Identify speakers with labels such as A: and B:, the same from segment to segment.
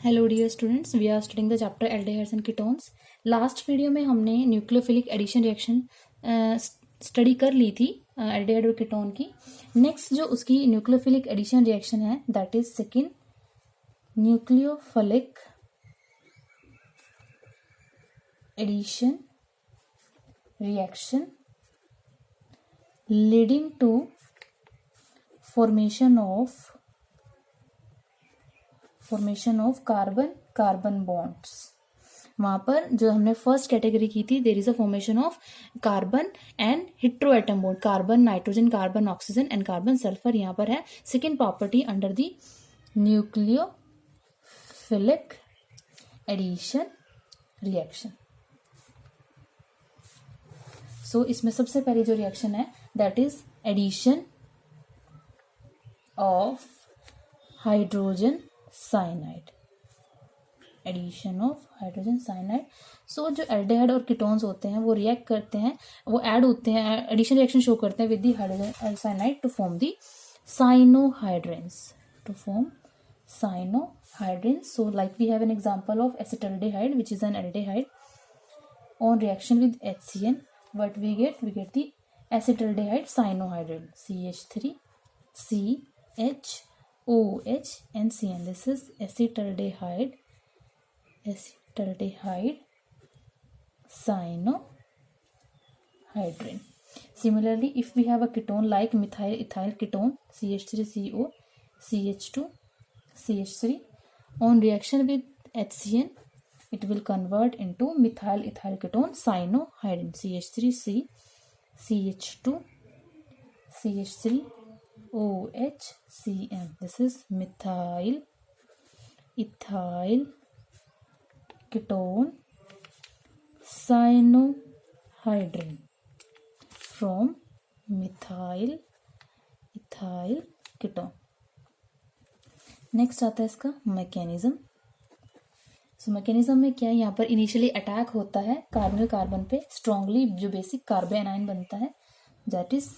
A: Hello dear students, we are studying the chapter aldehydes and ketones. Last video में हमने nucleophilic addition reaction study कर ली थी aldehyde और ketone की। Next जो उसकी न्यूक्लियोफिलिक एडिशन रिएक्शन है that is second nucleophilic addition reaction leading to formation of carbon bonds. वहां पर जो हमने फर्स्ट कैटेगरी की थी, there is a formation of carbon and heteroatom bond, carbon nitrogen, carbon oxygen and carbon sulphur. यहाँ पर है second property under the nucleophilic addition reaction. So इसमें सबसे पहली जो रिएक्शन है that is addition of hydrogen cyanide, addition of hydrogen cyanide. So जो aldehyde और कीटोन्स होते हैं वो रिएक्ट करते हैं, वो ऐड होते हैं, एडिशन रिएक्शन शो करते हैं with the hydrogen cyanide to form the cyanohydrins, So like we have an example of acetaldehyde which is an aldehyde. On reaction with HCN, what we get the acetaldehyde cyanohydrin, CH3 CHOH and CN. This is acetaldehyde cyanohydrin. Similarly, if we have a ketone like methyl ethyl ketone, CH3CO CH2 CH3, on reaction with HCN it will convert into methyl ethyl ketone cyanohydrin, CH3C CH2 CH3 OH CN. This is methyl ethyl ketone cyanohydrin from methyl ethyl ketone. Next आता है इसका mechanism. So mechanism में क्या है, यहाँ पर initially attack होता है कार्बोनिल कार्बन पे स्ट्रांगली, जो बेसिक कार्बोएनाइन बनता है दैट इज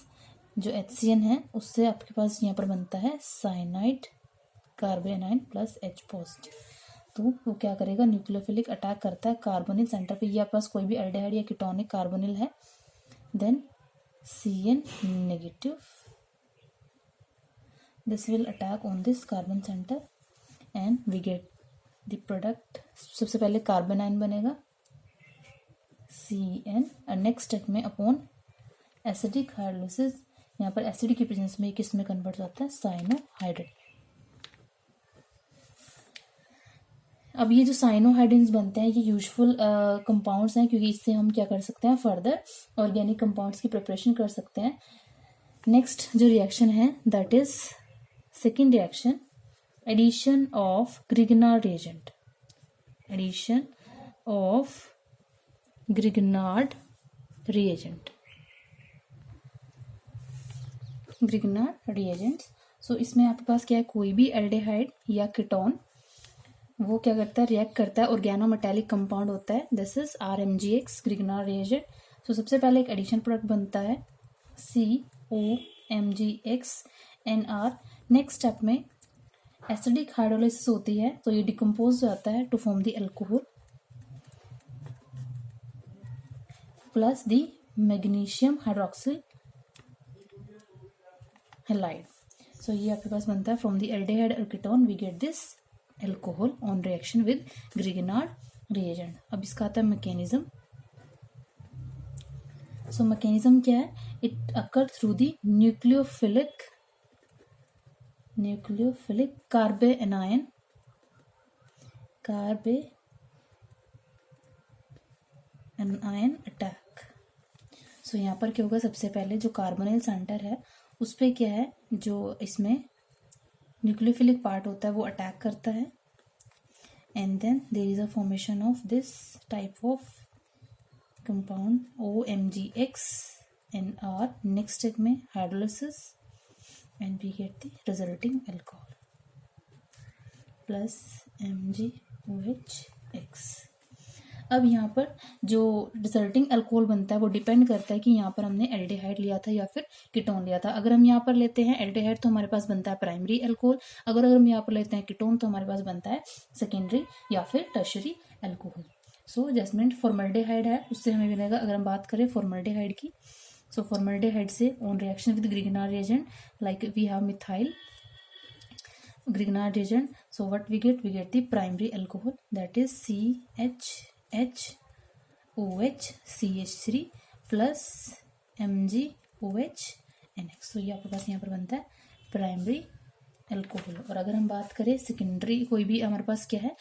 A: जो HCN है उससे आपके पास यहाँ पर बनता है साइनाइड कार्बोएनाइन प्लस H पॉजिटिव। तो वो क्या करेगा, न्यूक्लियोफिलिक अटैक करता है कार्बोनिल सेंटर पे। ये आपके पास कोई भी एल्डिहाइड या कीटोनिक कार्बोनिल है, then CN negative, this will attack on this carbon center and we get the product. सबसे पहले कार्बन आयन बनेगा CN और नेक्स्ट स्टेप में अपॉन एसिडिक हाइड्रोलिसिस, यहाँ पर एसिड की प्रेजेंस में किस में कन्वर्ट होता है, साइनोहाइड्रेट। अब ये जो साइनोहाइड्रेन्स बनते हैं ये यूजफुल कंपाउंड्स हैं, क्योंकि इससे हम क्या कर सकते हैं, फर्दर ऑर्गेनिक कंपाउंड्स की प्रिपरेशन कर सकते हैं। नेक्स्ट जो रिएक्शन है that is second reaction, addition of Grignard reagent, Grignard reagents। सो इसमें आपके पास क्या है, कोई भी एल्डिहाइड या कीटोन वो क्या करता है, रिएक्ट करता है, ऑर्गेनोमेटेलिक कंपाउंड होता है, this is RMGX Grignard reagent। So सबसे पहले एक एडिशन प्रोडक्ट बनता है COMGXNR। नेक्स्ट स्टेप में एसिडिक हाइड्रोलिसिस होती है, तो ये डिकम्पोज जाता है to form the alcohol plus the magnesium hydroxyl halide. So ये आपके पास बनता है फ्रॉम द एल्डिहाइड और ketone we get this alcohol on reaction with Grignard reagent. अब इसका आता है मैकेनिज्म। सो मैकेनिज्म क्या है, it occur through the nucleophilic carbanion attack. So यहाँ पर क्या होगा, सबसे पहले जो कार्बोनिल सेंटर है उस पर क्या है, जो इसमें न्यूक्लियोफिलिक पार्ट होता है वो अटैक करता है and then there is a formation of this type of compound OMGXNR। Next step में hydrolysis and we get the resulting alcohol plus MgOH. अब यहाँ पर जो रिजल्टिंग अल्कोहल बनता है वो डिपेंड करता है कि यहाँ पर हमने एल्डिहाइड लिया था या फिर कीटोन लिया था। अगर हम यहाँ पर लेते हैं एल्डिहाइड तो हमारे पास बनता है प्राइमरी अल्कोहल, अगर हम यहाँ पर लेते हैं कीटोन तो हमारे पास बनता है सेकेंडरी या फिर टर्शरी अल्कोहल। सो जैस्मिन फॉर्मल्डिहाइड है, उससे हमें मिलेगा। अगर हम बात करें फॉर्मल्डिहाइड की, सो फॉर्मल्डिहाइड से on reaction with Grignard reagent like we have methyl Grignard reagent, so what we get the primary alcohol, that is CHHOH CH3 plus MgOH NX। so ये आपके पास यहाँ पर बनता है प्राइमरी अल्कोहल। और अगर हम बात करें सेकेंडरी, कोई भी हमारे पास क्या है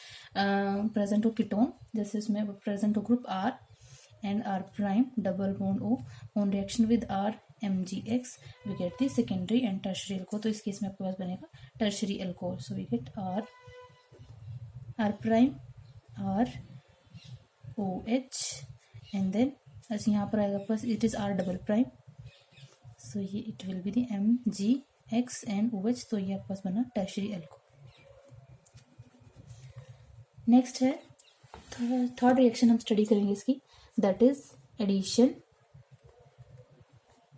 A: प्रेजेंट हो कीटोन, जैसे उसमें प्रेजेंट हो group R and R prime double bond O on reaction with R MgX we get the secondary and tertiary alcohol। तो इस केस में आपके पास बनेगा tertiary alcohol। so we get R prime R OH and then as यहाँ पर आएगा पास it is R double prime, so ये it will be the MgX and OH। तो ये आपके पास बना tertiary alcohol। नेक्स्ट है थर्ड रिएक्शन हम स्टडी करेंगे इसकी, that is addition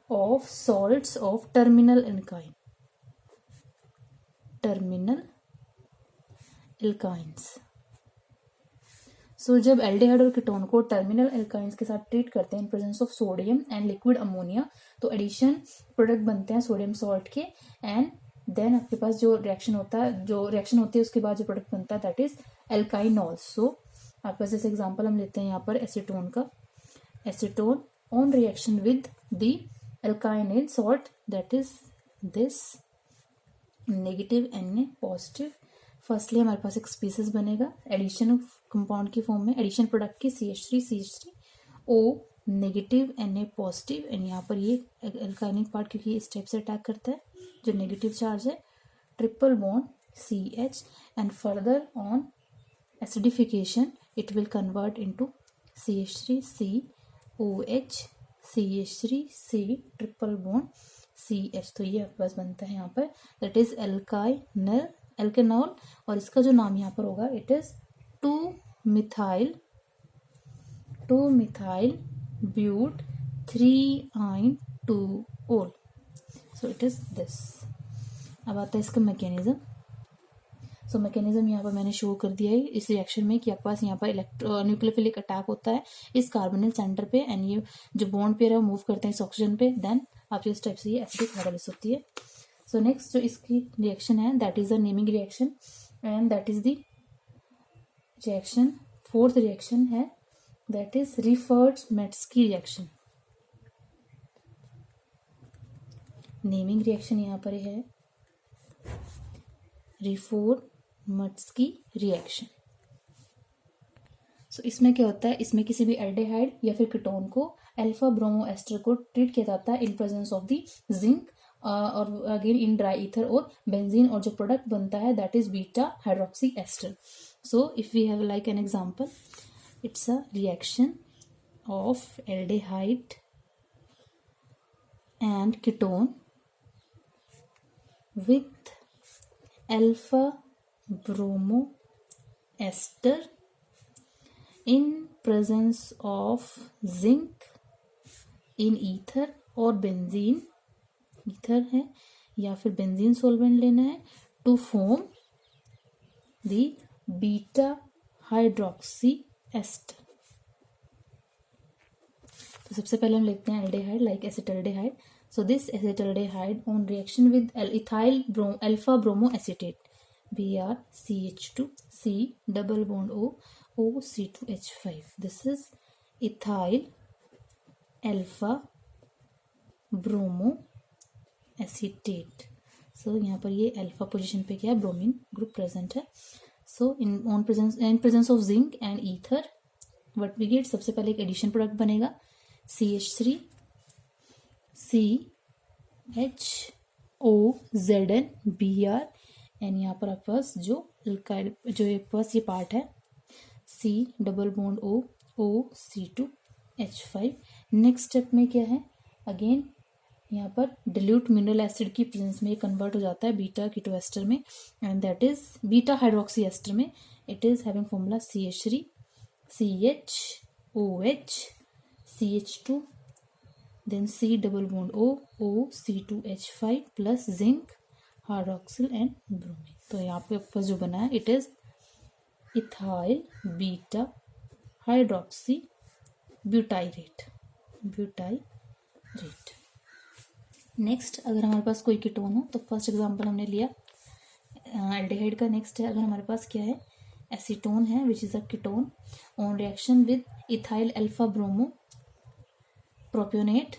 A: of salts of terminal alkynes। सो जब एल्डिहाइड और कीटोन को टर्मिनल एल्काइंस के साथ ट्रीट करते हैं इन presence of sodium and liquid ammonia, तो एडिशन प्रोडक्ट बनते हैं सोडियम सॉल्ट के, एंड देन आपके पास जो रिएक्शन होती है उसके बाद जो प्रोडक्ट बनता है दैट इज एल्काइनॉल्स। सो आपके पास जैसे एग्जांपल हम लेते हैं यहाँ पर एसीटोन का, acetone on reaction with the alkynyl salt that is this negative Na positive. Firstly हमारे पास एक स्पीसीज बनेगा एडिशन ऑफ कंपाउंड की फॉर्म में, एडिशन प्रोडक्ट की CH3 O negative Na positive, and यहाँ पर ये एल्काइनिक पार्ट क्योंकि इस टाइप से अटैक करता है जो नेगेटिव चार्ज है, triple bond CH and further on acidification it will convert into CH3COH CH3C triple bond CH। तो ये आपके पास बनता है यहाँ पर दैट इज एल्केनॉल, और इसका जो नाम यहाँ पर होगा it is 2-methyl but 3-ine-2-ol। So it is this. अब आता है इसका मैकेनिज्म। सो मैकेनिज्म यहाँ पर मैंने शो कर दिया है इस रिएक्शन में कि आपके पास यहाँ पर न्यूक्लियोफिलिक अटैक होता है इस कार्बोनिल सेंटर पे, एंड ये जो बॉन्ड पेयर है वो मूव करते हैं इस ऑक्सीजन पे, देन आपके इस टाइप से ये एसिडिक हाइड्रोलिसिस होती है। सो नेक्स्ट जो इसकी रिएक्शन है that is the naming reaction, and that is the reaction, fourth reaction है that is Reformatsky reaction. Naming reaction यहाँ पर है रिफर्ड्स-मेट्स्की रिएक्शन। सो इसमें क्या होता है, इसमें किसी भी एल्डिहाइड या फिर कीटोन को अल्फा ब्रोमो एस्टर को ट्रीट किया जाता है in presence of the zinc और अगेन इन ड्राई ईथर और बेंजीन, और जो प्रोडक्ट बनता है that is beta hydroxy ester. So if we have like an example, it's a reaction of aldehyde and ketone with alpha bromo ester in presence of zinc in ether और benzene, ether है या फिर benzene solvent लेना है to form the beta hydroxy ester. तो सबसे पहले हम लिखते हैं aldehyde like acetaldehyde. So this acetaldehyde on reaction with ethyl alpha bromo acetate BrCH2C double bond O OC2H5. This is ethyl alpha bromo acetate. So यहाँ पर ये alpha position पे क्या है, ब्रोमीन ग्रुप प्रेजेंट है। So in presence of zinc and ether what we get, सबसे पहले एक एडिशन प्रोडक्ट बनेगा CH3 CHOZN Br, एंड यहाँ पर आपके पास जो पास ये पार्ट है C double bond O OC2H5। Next step में क्या है, अगेन यहाँ पर डिल्यूट मिनरल एसिड की प्रेजेंस में ये कन्वर्ट हो जाता है बीटा कीटो एस्टर में, and that is beta hydroxy ester में। It is having formula CH3 CHOH, CH2, then C double bond O, C2H5 plus zinc, hydroxyl and bromine. तो यहाँ पे आपका जो बना है it is ethyl beta hydroxy butyrate. Next अगर हमारे पास कोई कीटोन हो, तो फर्स्ट एग्जांपल हमने लिया एल्डिहाइड का। नेक्स्ट है अगर हमारे पास क्या है, एसीटोन है which is a ketone on reaction with ethyl alpha bromo propionate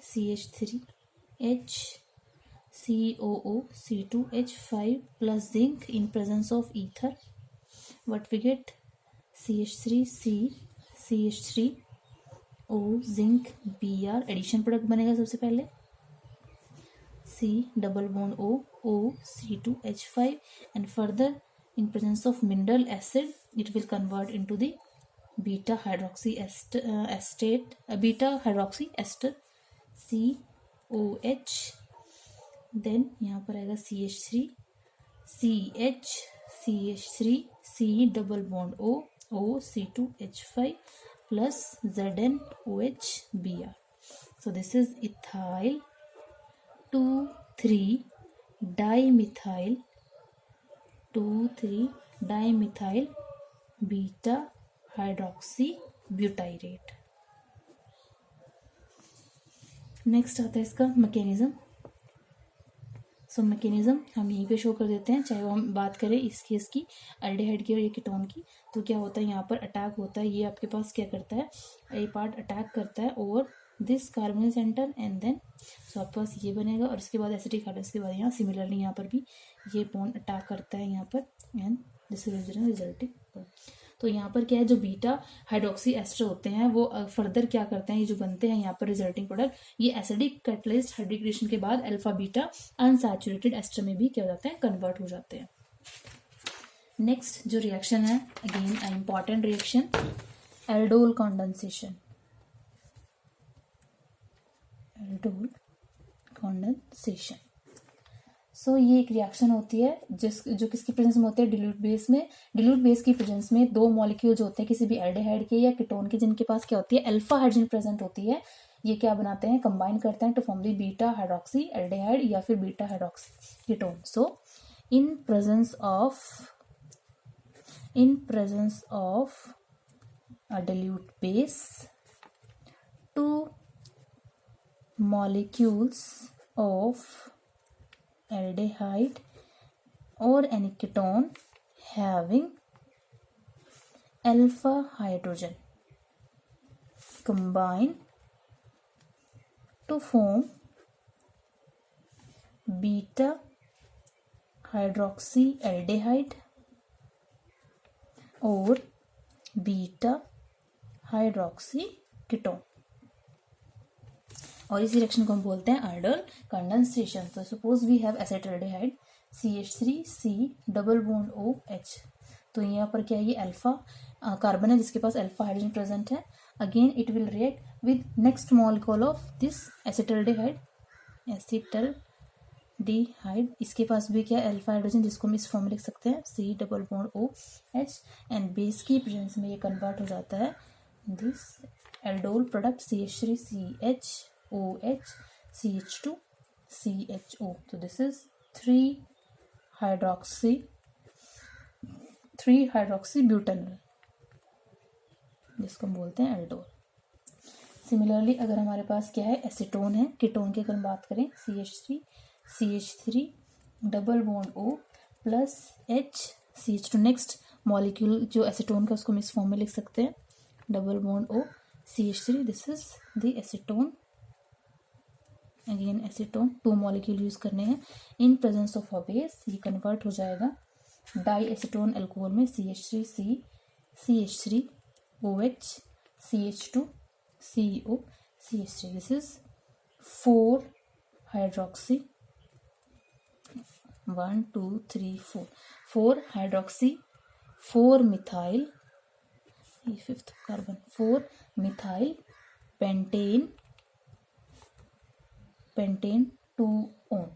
A: CH3H COO C2H5 plus zinc in presence of ether, what we get, CH3C CH3O zinc Br, addition product बनेगा सबसे पहले, C double bond O C2H5 and further in presence of mineral acid it will convert into the beta hydroxy ester COH, then यहाँ पर आएगा CH3 CH CH3 C double bond O C2H5 plus ZnOH Br. So this is ethyl 2,3-dimethyl beta hydroxy butyrate. Next आता है इसका mechanism. So mechanism हम यहीं पे show कर देते हैं, चाहे वो हम बात करें इस केस की एल्डिहाइड की और ये कीटोन की। तो क्या होता है, यहाँ पर अटैक होता है, ये आपके पास क्या करता है, ये पार्ट अटैक करता है over this carbonyl centre and then so आपके पास ये बनेगा और इसके बाद एसिटिक हाइड्रोक्साइड के बाद यहाँ सिमिलरली यहाँ पर भी ये बॉन्ड अटैक करता है यहाँ पर एंड दिस रिजल्टिंग। तो यहाँ पर क्या है, जो बीटा हाइड्रोक्सी एस्टर होते हैं वो फर्दर क्या करते हैं, ये जो बनते हैं यहाँ पर रिजल्टिंग प्रोडक्ट, ये एसिडिक कैटलिस्ट हाइड्रिकेशन के बाद अल्फा बीटा अनसैचुरेटेड एस्टर में भी क्या हो जाते हैं, कन्वर्ट हो जाते हैं। नेक्स्ट जो रिएक्शन है, again a important reaction, aldol condensation. Aldol condensation so ये एक रिएक्शन होती है जो किसकी प्रेजेंस में होती है, डिल्यूट बेस में। डिल्यूट बेस की प्रेजेंस में दो मॉलिक्यूल जो होते हैं किसी भी एल्डिहाइड के या कीटोन के, जिनके पास क्या होती है, अल्फा हाइड्रोजन प्रेजेंट होती है, ये क्या बनाते हैं, कंबाइन करते हैं to form the beta hydroxy aldehyde या फिर beta hydroxy ketone. So in presence of a dilute base, two molecules of aldehyde or any ketone having alpha hydrogen combine to form beta hydroxy aldehyde or beta hydroxy ketone, और इस reaction को हम बोलते हैं aldol condensation. तो suppose we have acetaldehyde CH3C double bond OH, तो यहाँ पर क्या है, ये अल्फा कार्बन है जिसके पास अल्फा हाइड्रोजन प्रेजेंट है। Again it will react with next molecule of this acetaldehyde, इसके पास भी क्या अल्फा हाइड्रोजन, जिसको हम इस फॉर्म में लिख सकते हैं C double bond OH, and base की प्रेजेंस में ये कन्वर्ट हो जाता है this aldol product CH3CHOH CH2 CHO। तो दिस इज 3 हाइड्रोक्सी ब्यूटेनॉल, जिसको हम बोलते हैं एल्डोल। सिमिलरली अगर हमारे पास क्या है, एसीटोन है, कीटोन की अगर हम बात करें CH3 double bond O plus H CH2, next molecule जो एसीटोन का उसको हम इस फॉर्म में लिख सकते हैं double bond O CH3, this is the acetone. Again acetone 2 molecule use करने हैं, इन प्रेजेंस ऑफ अ बेस ये कन्वर्ट हो जाएगा डाई एसीटोन अल्कोहल में CH3C CH3OH CH2 CO CH3, this is 4 hydroxy 1 2 3 4 hydroxy 4 methyl, ये 5th carbon, 4 methyl pentane 2 own,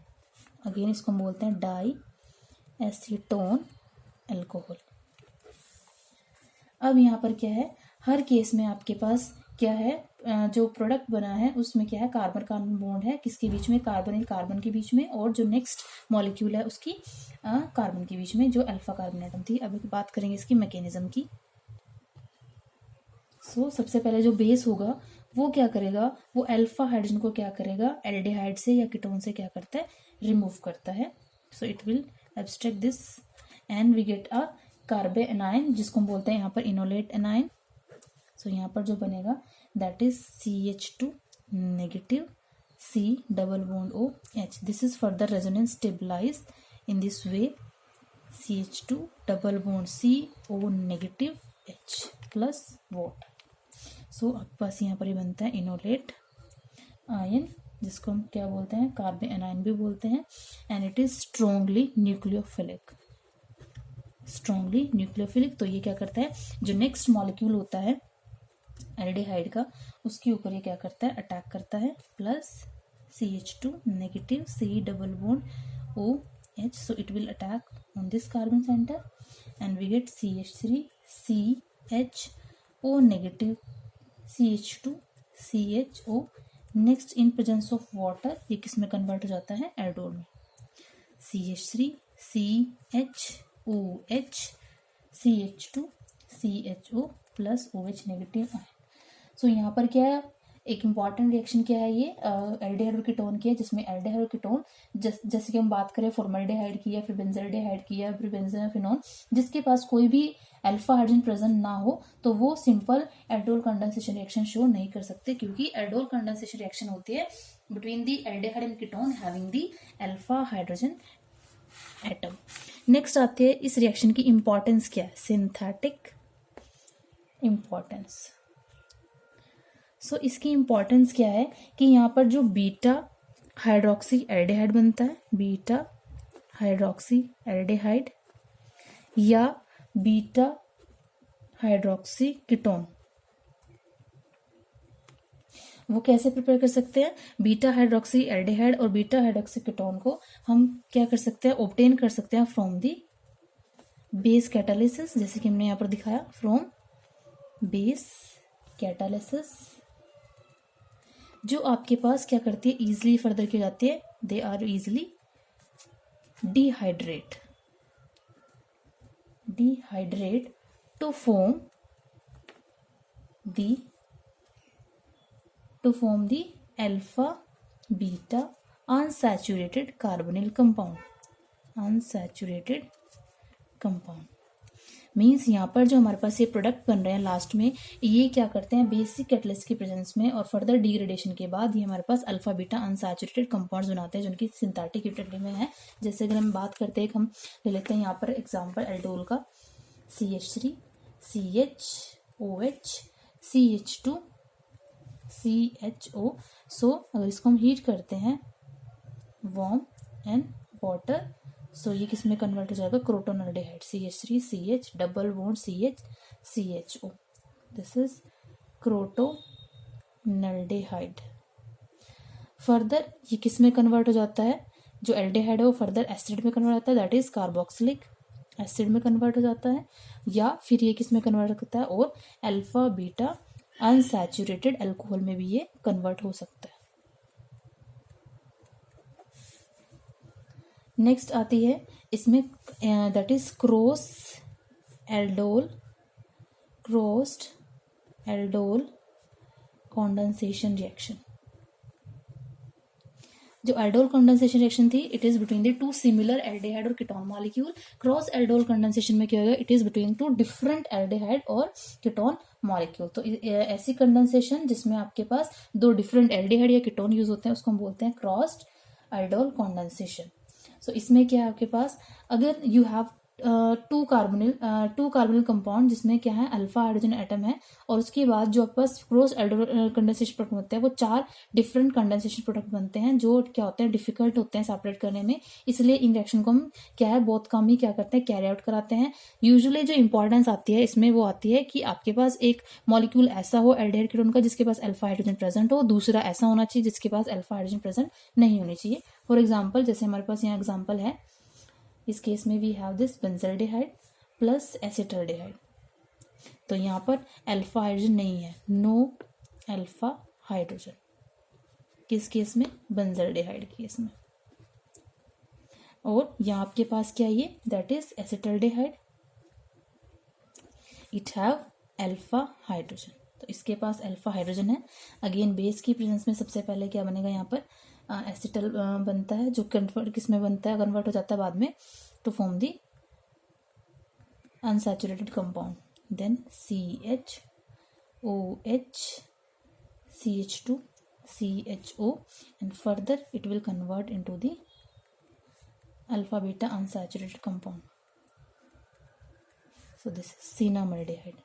A: again इसको हम बोलते हैं डाई एसीटोन अल्कोहल। अब यहाँ पर क्या है, हर केस में आपके पास क्या है, जो प्रोडक्ट बना है उसमें क्या है, कार्बन कार्बन बॉन्ड है, किसके बीच में, कार्बन कार्बन के बीच में, और जो नेक्स्ट मॉलिक्यूल है उसकी कार्बन के बीच में, जो अल्फा कार्बन एटम थी। अब बात करेंगे इसकी मैकेनिज्म की। सबसे पहले जो बेस होगा वो क्या करेगा, वो अल्फा हाइड्रोजन को क्या करेगा, एल्डिहाइड से या कीटोन से क्या करता है, रिमूव करता है। So it will abstract this and we get a carbon anion, जिसको हम बोलते हैं यहाँ पर इनोलेट एनाइन। सो यहाँ पर जो बनेगा that is CH2 negative C double bond OH। This is further resonance stabilize in this way, CH2 double bond CO negative H plus water. आपके पास यहाँ पर ही बनता है इनोलेट आयन, जिसको हम क्या बोलते हैं, कार्बन एनाइन भी बोलते हैं, and it is strongly nucleophilic, strongly nucleophilic. तो ये क्या करता है, जो नेक्स्ट मॉलिक्यूल होता है एल्डिहाइड का, उसके ऊपर ये क्या करता है, अटैक करता है, plus CH2 negative C double bond OH। So it will attack on this carbon centre and we get CH3 CHO negative CH2 CHO। Next in presence of water ये किस में कन्वर्ट हो जाता है, एल्डोल में, CH3 CHOH CH2 CHO plus OH negative ion. यहाँ पर क्या है, एक इम्पॉर्टेंट रिएक्शन क्या है, ये एल्डिहाइड और कीटोन की है, जिसमें एल्डिहाइड और कीटोन जैसे कि हम बात करें फॉर्मल्डिहाइड की है, फिर बेंजल्डिहाइड की है, फिर बेंजोफिनोन, जिसके पास कोई भी अल्फा हाइड्रोजन प्रेजेंट ना हो तो वो simple aldol condensation reaction show नहीं कर सकते, क्योंकि एल्डोल कंडेंसेशन रिएक्शन होती है between the aldehyde and ketone having the alpha hydrogen atom. Next आते हैं इस रिएक्शन की इंपॉर्टेंस क्या है, सिंथेटिक इंपॉर्टेंस। इसकी इंपॉर्टेंस क्या है कि यहाँ पर जो बीटा हाइड्रोक्सी एल्डिहाइड बनता है, बीटा हाइड्रोक्सी एल्डिहाइड या बीटा हाइड्रोक्सी कीटोन, वो कैसे प्रिपेयर कर सकते हैं, बीटा हाइड्रोक्सी एल्डिहाइड और बीटा हाइड्रोक्सी कीटोन को हम क्या कर सकते हैं, ऑब्टेन कर सकते हैं फ्रॉम दी बेस कैटालिसिस, जैसे कि हमने यहाँ पर दिखाया, फ्रॉम बेस कैटालिसिस, जो आपके पास क्या करती है, इजिली फर्दर की जाती है, they are easily dehydrate to form the alpha beta unsaturated carbonyl compound. Means यहाँ पर जो हमारे पास ये प्रोडक्ट बन रहे हैं लास्ट में, ये क्या करते हैं, बेसिक कैटलिस्ट की प्रेजेंस में और फर्दर डिग्रेडेशन के बाद ये हमारे पास अल्फा बीटा अनसैचुरेटेड कंपाउंड्स बनाते हैं, जो उनकी सिंथेटिक यूटिलिटी में है। जैसे अगर हम बात करते हैं, हम ले लेते हैं यहाँ पर एग्जांपल एल्डोल का, CH3 CHOH CH2 CHO। अगर इसको हम हीट करते हैं, वार्म एंड वाटर, ये किस में कन्वर्ट हो जाएगा, crotonaldehyde, CH3 CH double bond CH CHO। This is crotonaldehyde. Further ये किस में कन्वर्ट हो जाता है, जो एल्डिहाइड है वो फर्दर एसिड में कन्वर्ट होता है, दैट इज कार्बोक्सिलिक एसिड में कन्वर्ट हो जाता है, या फिर ये किस में कन्वर्ट होता है, और अल्फा बीटा अनसैचुरेटेड अल्कोहल में भी ये कन्वर्ट हो सकता है। नेक्स्ट आती है इसमें that is crossed aldol condensation reaction. जो एल्डोल कंडेंसेशन रिएक्शन थी, it is between the two similar aldehyde और ketone molecule. Cross aldol condensation में क्या होगा, it is between two different aldehyde और कीटोन मॉलिक्यूल। तो ऐसी कंडेंसेशन जिसमें आपके पास दो डिफरेंट एल्डिहाइड या कीटोन यूज होते हैं, उसको हम बोलते हैं क्रॉस्ड एल्डोल कंडेंसेशन। इसमें क्या है आपके पास, अगर you have two carbonyl compound जिसमें क्या है अल्फा हाइड्रोजन एटम है, और उसके बाद जो आपके पास क्रॉस एल्डोल कंडेंसेशन प्रोडक्ट होते हैं, वो 4 डिफरेंट कंडेंसेशन प्रोडक्ट बनते हैं, जो क्या होते हैं, डिफिकल्ट होते हैं सेपरेट करने में। इसलिए इन रिएक्शन को हम क्या है, बहुत कम ही क्या करते हैं, कैरी आउट कराते हैं। यूजुअली जो इंपॉर्टेंस आती है इसमें वो आती है कि आपके पास एक मॉलिक्यूल ऐसा हो एल्डिहाइड कीटोन का जिसके पास अल्फा हाइड्रोजन प्रेजेंट हो, दूसरा ऐसा होना चाहिए जिसके पास अल्फा हाइड्रोजन प्रेजेंट नहीं होनी चाहिए। फॉर एग्जाम्पल, जैसे हमारे पास यहाँ एग्जाम्पल है, इस केस में we have this benzaldehyde plus acetaldehyde. तो यहाँ पर अल्फा हाइड्रोजन नहीं है, नो अल्फा हाइड्रोजन। किस केस में? बेंजल्डेहाइड केस में। और यहाँ आपके पास क्या है ये, that is acetaldehyde, it have alpha hydrogen. तो इसके पास अल्फा हाइड्रोजन है। अगेन बेस की प्रेजेंस में सबसे पहले क्या बनेगा, यहाँ पर एसिटल बनता है, जो कन्वर्ट किस में बनता है, कन्वर्ट हो जाता है बाद में to form the unsaturated compound, then CHOH, CH2, CHO, and further it will convert into the alpha beta unsaturated compound. So this is cinnamaldehyde.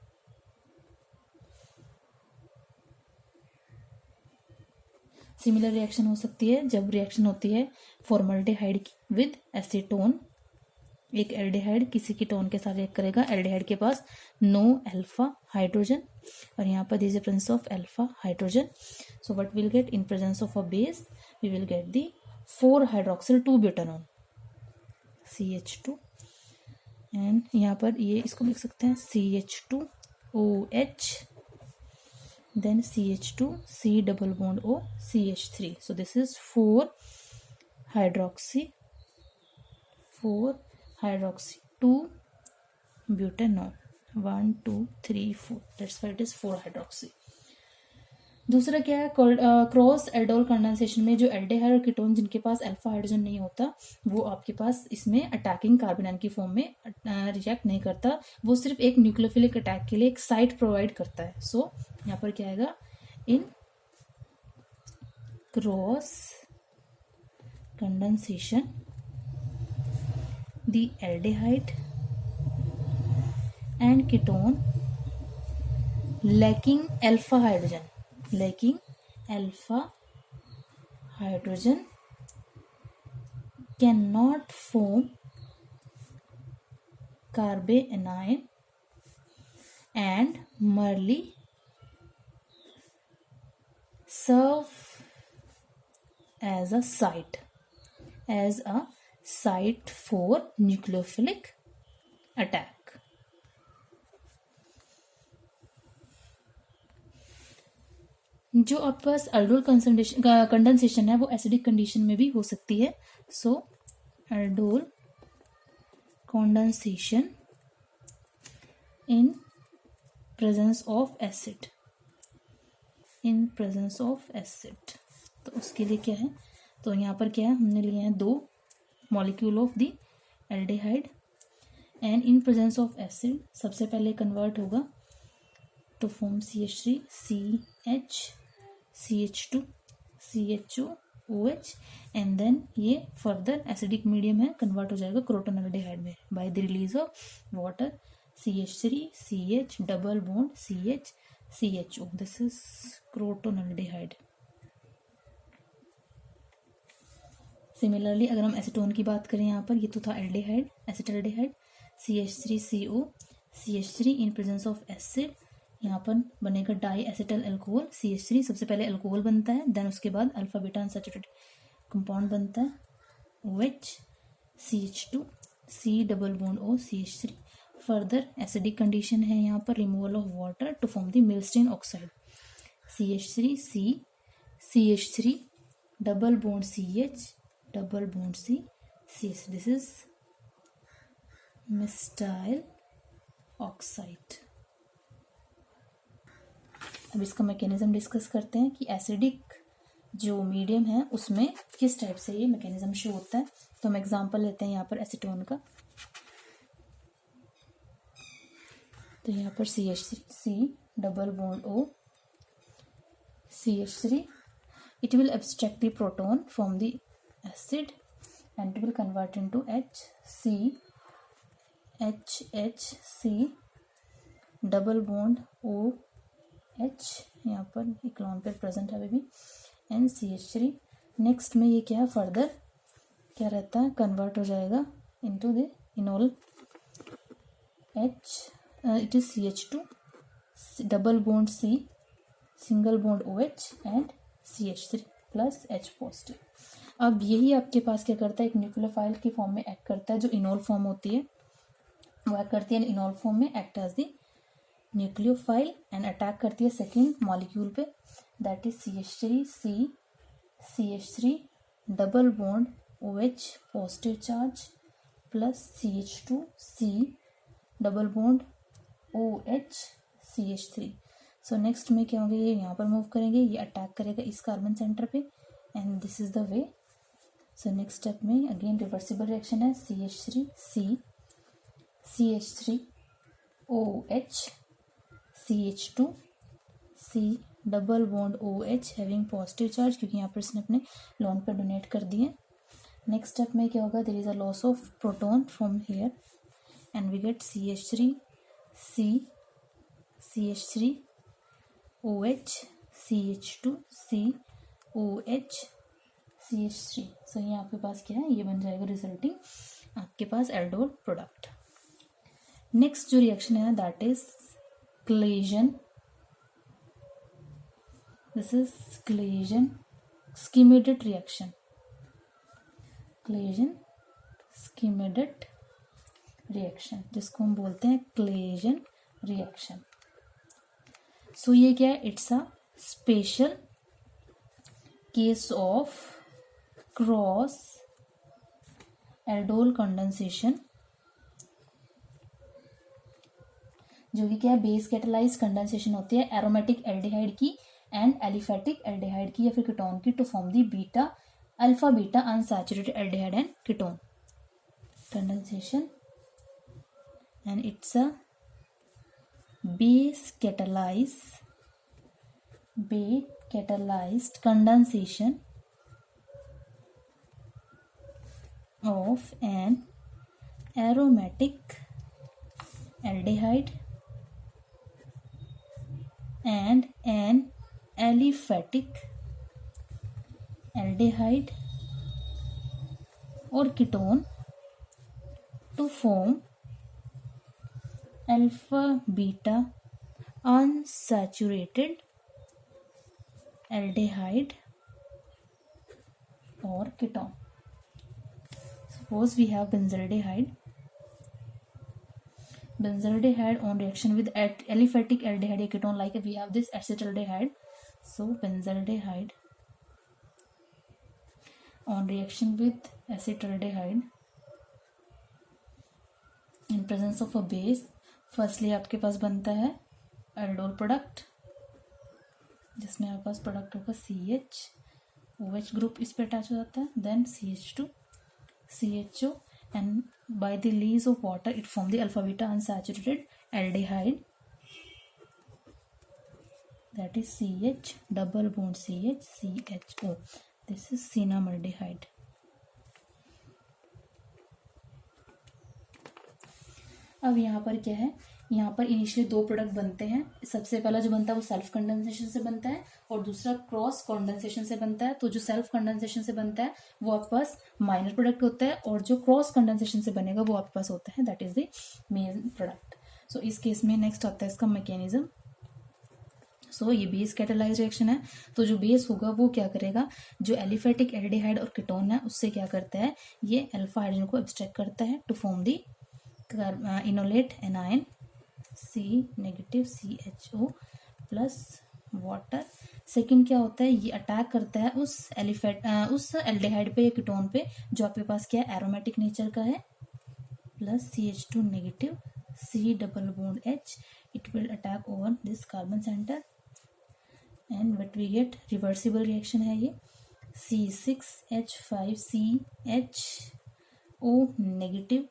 A: Similar reaction हो सकती है जब रिएक्शन होती है फॉर्मल्डेहाइड विद एसीटोन। एक एल्डिहाइड किसी ketone के साथ रिएक्ट करेगा, एल्डिहाइड के पास नो अल्फा हाइड्रोजन और यहाँ पर this presence of alpha hydrogen. So what will get in presence of a base, we will get the 4 hydroxyl 2 butanone CH2, and यहाँ पर ये इसको लिख सकते हैं CH2OH, then CH2 C double bond O CH3. So this is 4 hydroxy 2 butanol, 1 2 3 4, that's why it is 4 hydroxy. दूसरा क्या है, क्रॉस एल्डोल कंडेंसेशन में जो एल्डेहाइड और कीटोन जिनके पास अल्फा हाइड्रोजन नहीं होता वो आपके पास इसमें अटैकिंग कार्बन आयन की फॉर्म में रिएक्ट नहीं करता, वो सिर्फ एक न्यूक्लियोफिलिक अटैक के लिए एक साइट प्रोवाइड करता है। सो यहाँ पर क्या आएगा, in cross condensation the aldehyde and ketone lacking alpha hydrogen cannot form carbanion and merely serve as a site for nucleophilic attack. जो आपके पास एल्डोल कंडेंसेशन है वो एसिडिक कंडीशन में भी हो सकती है। So aldol condensation in presence of acid, तो उसके लिए क्या है, तो यहाँ पर क्या है, हमने लिए हैं 2 molecule of the aldehyde and in presence of acid सबसे पहले कन्वर्ट होगा to form CH3 CH CH2 CHO OH and then ये फर्दर एसिडिक मीडियम है, कन्वर्ट हो जाएगा क्रोटोनल्डेहाइड में by the release of water CH3 CH double bond CH CHO, this is crotonaldehyde. Similarly अगर हम एसीटोन की बात करें, यहाँ पर ये तो था एल्डेहाइड एसिटल्डेहाइड CH3CO CH3 in presence of acid, यहाँ पर बनेगा डाई एसिटल अल्कोहल CH3, सबसे पहले अल्कोहल बनता है, देन उसके बाद अल्फा बीटा अनसैचुरेटेड कंपाउंड बनता है OH CH2 C double bond O CH3। Further acidic condition है यहाँ पर, removal of water to form the mesityl oxide CH3 C CH3 double bond CH double bond C CH, this is mesityl oxide. अब इसका mechanism discuss करते हैं कि acidic जो medium है उसमें किस टाइप से ये मैकेनिज्म शो होता है। तो हम एग्जांपल लेते हैं यहाँ पर एसीटोन का, तो यहाँ पर CH3 C double bond O CH3, it will abstract the proton from the acid and it will convert into HC HHC double bond OH, यहाँ पर एक लॉन पेयर प्रेजेंट है अभी भी, एंड CH3। नेक्स्ट में ये क्या है, फर्दर क्या रहता है, कन्वर्ट हो जाएगा into the enol H, it is CH2 double bond C single bond OH and CH3 plus H positive. अब यही आपके पास क्या करता है, एक न्यूक्लियोफाइल की फॉर्म में एक्ट करता है, जो इनोल फॉर्म होती है वो एक्ट करती है इनोल फॉर्म में, act as the nucleophile and attack करती है सेकेंड मॉलिक्यूल पे, that is CH3 double bond OH positive charge plus CH2C double bond OH CH3। So next में क्या होंगे, ये यहाँ पर मूव करेंगे, ये अटैक करेगा इस कार्बन सेंटर पे and this is the way. So next step में अगेन रिवर्सिबल रिएक्शन है, CH3 OH CH2C double bond OH having positive charge, क्योंकि यहाँ पर इसने अपने लोन पर डोनेट कर दिए। नेक्स्ट स्टेप में क्या होगा, there is a loss of proton from here and we get CH3 OH CH2C OH CH3। So ये आपके पास क्या है, ये बन जाएगा रिजल्टिंग आपके पास एल्डोल प्रोडक्ट। नेक्स्ट जो रिएक्शन है that is Claisen. This is Claisen Schmidt reaction, Claisen Schmidt reaction जिसको हम बोलते हैं क्लेजन रिएक्शन। सो ये क्या है, it's a special case of cross aldol condensation, जो कि क्या है, बेस कैटालाइज कंडेंसेशन होती है एरोमेटिक एल्डिहाइड की एंड एलिफेटिक एल्डिहाइड की या फिर कीटोन की to form the alpha beta unsaturated aldehyde and ketone condensation, and it's a base catalyzed condensation of an aromatic aldehyde and an aliphatic aldehyde or ketone to form alpha beta unsaturated aldehyde or ketone. Suppose we have benzaldehyde on reaction with aliphatic aldehyde ketone, like we have this acetaldehyde. So benzaldehyde on reaction with acetaldehyde in presence of a base, firstly आपके पास बनता है aldol product, जिसमें आपके पास product होगा OH group इस पे अटैच हो जाता है, then CH2 CHO and by the release of water it form the alpha beta unsaturated aldehyde, that is CH double bond CHO, this is cinnamaldehyde. अब यहाँ पर क्या है, यहाँ पर इनिशियली दो प्रोडक्ट बनते हैं। सबसे पहला जो बनता है वो सेल्फ कंडेंसेशन से बनता है और दूसरा क्रॉस कंडेंसेशन से बनता है। तो जो सेल्फ कंडेंसेशन से बनता है वो आपके पास माइनर प्रोडक्ट होता है और जो क्रॉस कंडेंसेशन से बनेगा वो आपके पास होता है, that is the main product. So इस केस में नेक्स्ट आता है इसका मैकेनिज्म। सो ये बेस कैटालाइज रिएक्शन है, तो जो बेस होगा वो क्या करेगा, जो एलिफेटिक एल्डिहाइड और कीटोन है उससे क्या करता है, ये अल्फा हाइड्रोजन को एब्स्ट्रैक्ट करता है to form the enolate anion C negative CHO plus water. Second क्या होता है, ये अटैक करता है उस एल्डिहाइड पे या कीटोन पे जो आपके पास क्या है, एरोमेटिक नेचर का है, plus CH2 negative C double bond H, it will attack over this carbon centre and what we get, reversible reaction है ये, C6H5CHO negative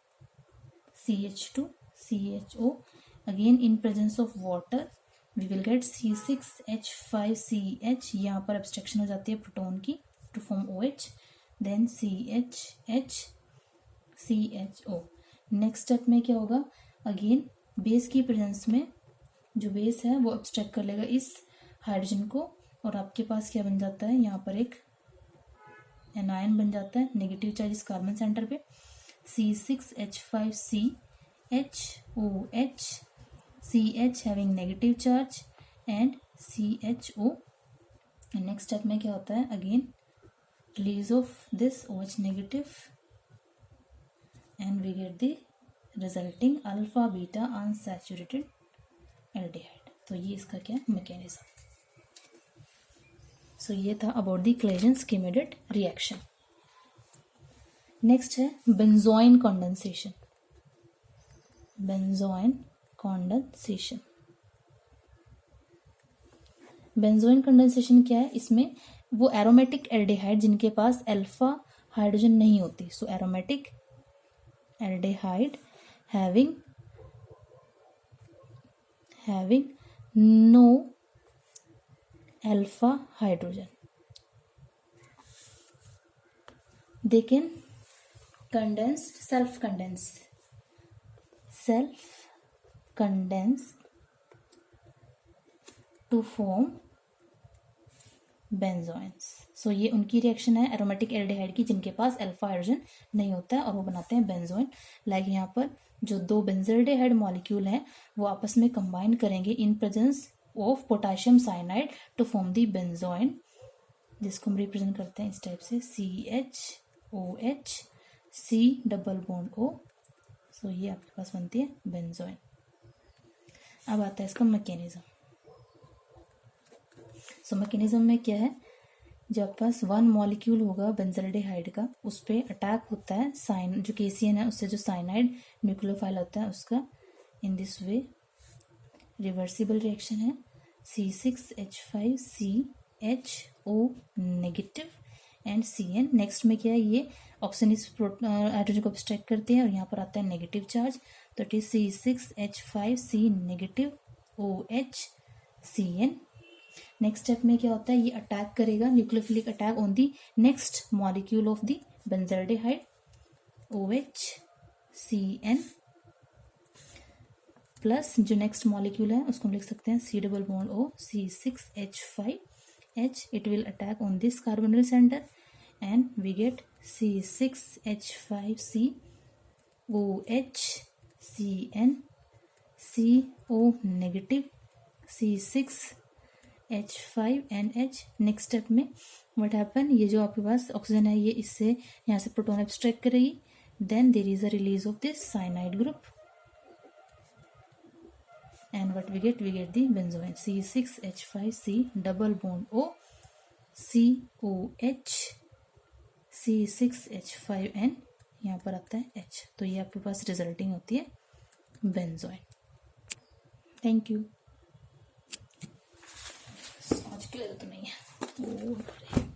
A: CH2 CHO, again in presence of water we will get C6H5CH, यहाँ पर abstraction हो जाती है proton की to form OH, then CHO। Next step में क्या होगा, अगेन बेस की प्रेजेंस में जो बेस है वो abstract कर लेगा इस हाइड्रोजन को और आपके पास क्या बन जाता है, यहाँ पर एक एनायन बन जाता है नेगेटिव चार्ज इस कार्बन सेंटर पे, C6H5CHOH, CH having negative charge and CHO। Next step में क्या होता है, again release of this OH negative and we get the resulting alpha beta unsaturated aldehyde. तो ये इसका क्या मैकेनिज्म। सो ये था about the Claisen Schmidt reaction. Next है benzoin condensation. Benzoin condensation. Benzoin condensation क्या है, इसमें वो एरोमेटिक एल्डिहाइड जिनके पास अल्फा हाइड्रोजन नहीं होती, so aromatic aldehyde having no alpha hydrogen, they can condense self condense to form benzoins. So ये उनकी रिएक्शन है एरोमेटिक एल्डिहाइड की जिनके पास अल्फा हाइड्रोजन नहीं होता है और वो बनाते हैं बेंजोइन। लाइक यहाँ पर जो दो बेंजल्डेहाइड मॉलिक्यूल हैं वो आपस में कंबाइन करेंगे in presence of potassium cyanide to form the benzoin, जिसको हम रिप्रेजेंट करते हैं इस टाइप से CHOH C double bond O। सो ये आपके पास बनती है बेंजोइन। अब आता है इसका मैकेनिज्म। सो मैकेनिज्म में क्या है, जब आपके पास वन मॉलिक्यूल होगा बेंजल्डेहाइड का, उस पर अटैक होता है साइन जो KCN है उससे जो साइनाइड न्यूक्लियोफाइल होता है उसका, इन दिस वे रिवर्सिबल रिएक्शन है C6H5CHO negative and CN। Next में क्या है, ये ऑक्सीजन इस हाइड्रोजन को एक्सट्रैक्ट करते हैं और यहाँ पर आता है नेगेटिव चार्ज, तो it is C6H5C negative OH CN। Next step में क्या होता है, ये अटैक करेगा nucleophilic attack on the next molecule of the benzaldehyde OH CN plus जो नेक्स्ट मॉलिक्यूल है उसको हम लिख सकते हैं C double bond O C6H5H। It will attack on this carbonyl centre and we get C6H5C OH CN CO negative C6H5NH। Next step में what happen, ये जो आपके पास ऑक्सीजन है ये इससे यहाँ से प्रोटॉन एब्स्ट्रैक्ट करेगी, then there is a release of this cyanide group and what we get the benzoin C6H5C double bond O COH C6H5N, यहाँ पर आता है H। तो ये आपके पास रिजल्टिंग होती है बेंजोइन। Thank you. आज के लिए तो नहीं है।